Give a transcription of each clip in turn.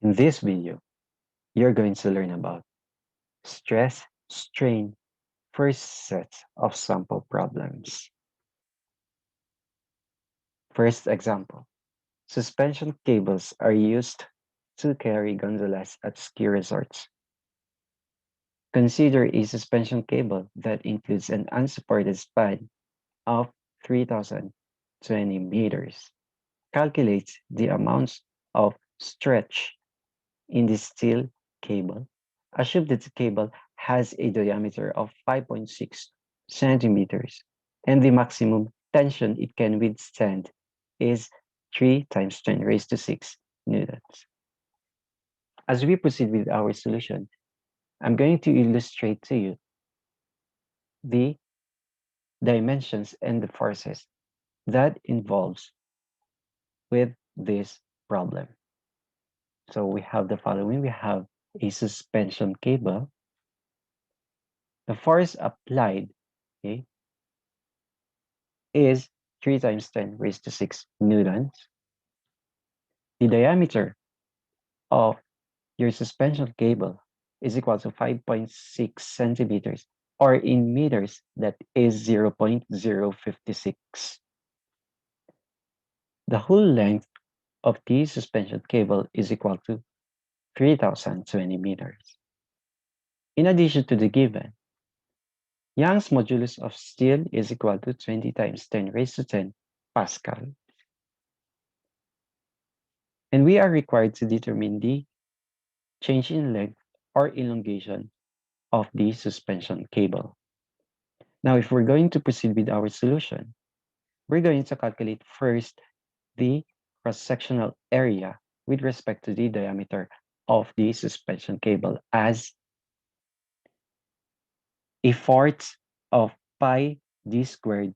In this video, you're going to learn about stress, strain, first set of sample problems. First example, suspension cables are used to carry gondolas at ski resorts. Consider a suspension cable that includes an unsupported span of 3,020 meters. Calculate the amounts of stretch in the steel cable. Assume that the cable has a diameter of 5.6 centimeters and the maximum tension it can withstand is 3 times 10 raised to 6 newtons. As we proceed with our solution, I'm going to illustrate to you the dimensions and the forces that involves with this problem. So we have the following. We have a suspension cable. The force applied, okay, is 3 times 10 raised to 6 newtons. The diameter of your suspension cable is equal to 5.6 centimeters, or in meters, that is 0.056. The whole length of the suspension cable is equal to 3,020 meters. In addition to the given, Young's modulus of steel is equal to 20 times 10 raised to 10 Pascal. And we are required to determine the change in length or elongation of the suspension cable. Now, if we're going to proceed with our solution, we're going to calculate first the cross-sectional area with respect to the diameter of the suspension cable as a fourth of pi d squared.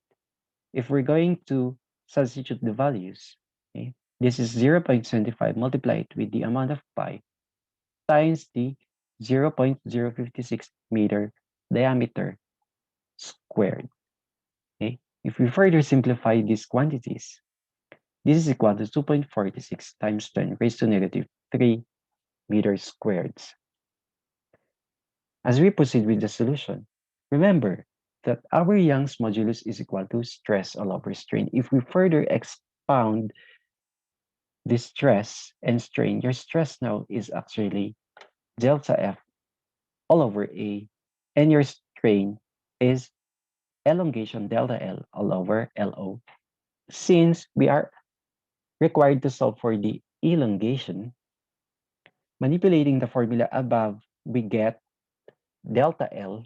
If we're going to substitute the values, okay, this is 0.25 multiplied with the amount of pi times the 0.056 meter diameter squared. Okay? If we further simplify these quantities, this is equal to 2.46 times 10 raised to negative 3 meters squared. As we proceed with the solution, remember that our Young's modulus is equal to stress all over strain. If we further expound the stress and strain, your stress now is actually delta F all over A, and your strain is elongation delta L all over LO. Since we are required to solve for the elongation, manipulating the formula above, we get delta L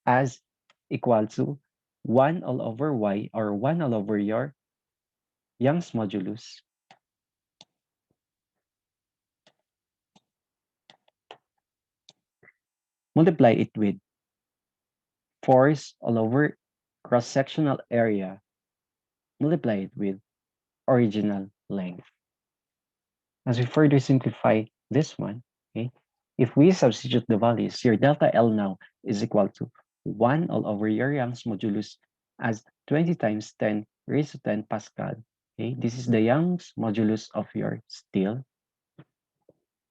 as equal to 1 all over Y, or 1 all over your Young's modulus multiply it with force all over cross-sectional area, multiply it with original length. As we further simplify this one, okay, if we substitute the values, your delta L now is equal to 1 all over your Young's modulus as 20 times 10 raised to 10 Pascal. Okay, this is the Young's modulus of your steel.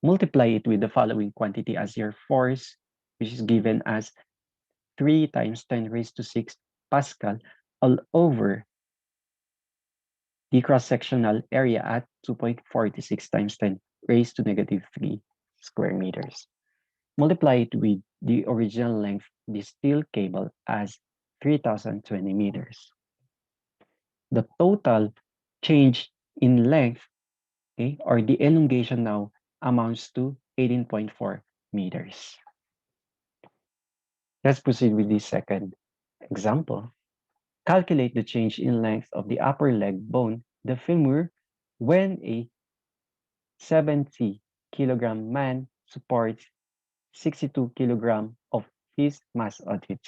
Multiply it with the following quantity as your force, which is given as 3 times 10 raised to 6 Pascal all over the cross-sectional area at 2.46 times 10 raised to negative 3 square meters. Multiply it with the original length, the steel cable, as 3,020 meters. The total change in length, okay, or the elongation now amounts to 18.4 meters. Let's proceed with the second example. Calculate the change in length of the upper leg bone, the femur, when a 70-kilogram man supports 62 kilogram of his mass on it.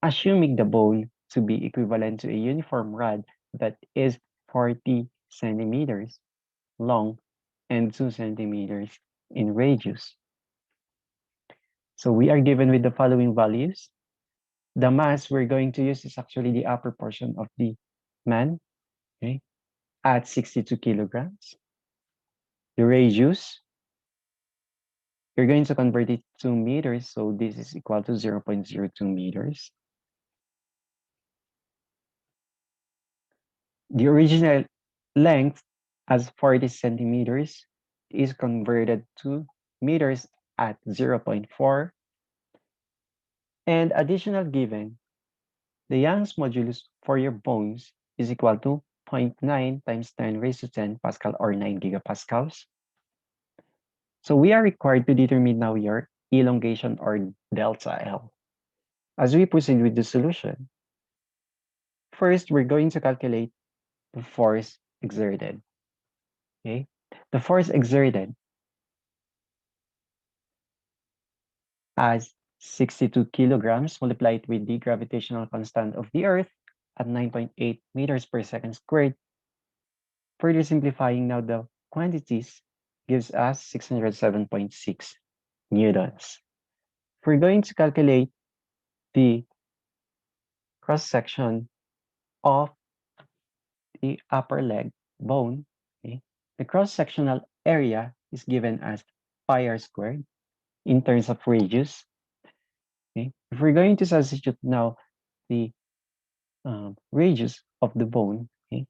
Assuming the bone to be equivalent to a uniform rod that is 40 centimeters long and 2 centimeters in radius. So we are given with the following values. The mass we're going to use is actually the upper portion of the man, okay, at 62 kilograms. The radius You're going to convert it to meters, so this is equal to 0.02 meters. The original length as 40 centimeters is converted to meters at 0.4. And additional given, the Young's modulus for your bones is equal to 0.9 times 10 raised to 10 Pascal or 9 gigapascals. So we are required to determine now your elongation or delta L. As we proceed with the solution, first we're going to calculate the force exerted. Okay, the force exerted as 62 kilograms multiplied with the gravitational constant of the Earth at 9.8 meters per second squared. Further simplifying now the quantities gives us 607.6 newtons. If we're going to calculate the cross-section of the upper leg bone, okay, the cross-sectional area is given as pi r squared in terms of radius. Okay. If we're going to substitute now the radius of the bone, okay,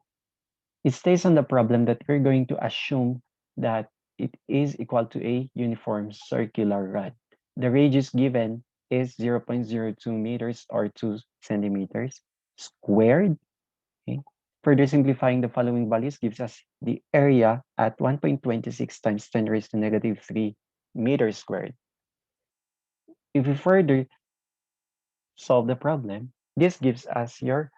it stays on the problem that we're going to assume that it is equal to a uniform circular rod. The radius given is 0.02 meters or 2 centimeters squared. Okay. Further simplifying the following values gives us the area at 1.26 times 10 raised to negative 3 meters squared. If we further solve the problem, this gives us your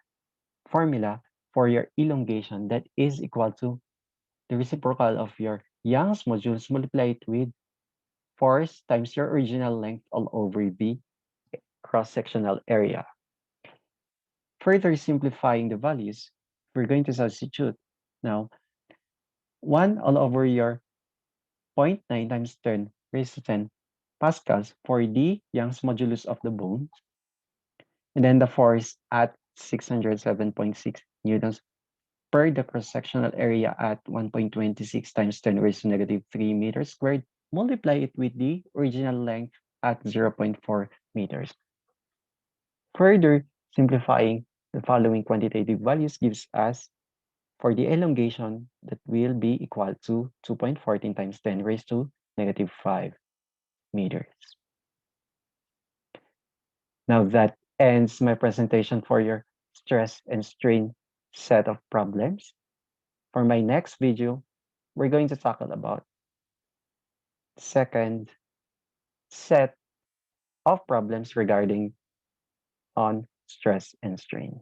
formula for your elongation that is equal to the reciprocal of your Young's modulus multiplied with force times your original length all over the cross-sectional area. Further simplifying the values, we're going to substitute now 1 all over your 0.9 times 10 raised to 10 pascals for the Young's modulus of the bone, and then the force at 607.6 newtons per the cross-sectional area at 1.26 times 10 raised to negative 3 meters squared, multiply it with the original length at 0.4 meters. Further simplifying the following quantitative values gives us for the elongation that will be equal to 2.14 times 10 raised to negative 5 meters. Now that ends my presentation for your stress and strain set of problems. For my next video, we're going to tackle about second set of problems regarding on stress and strain.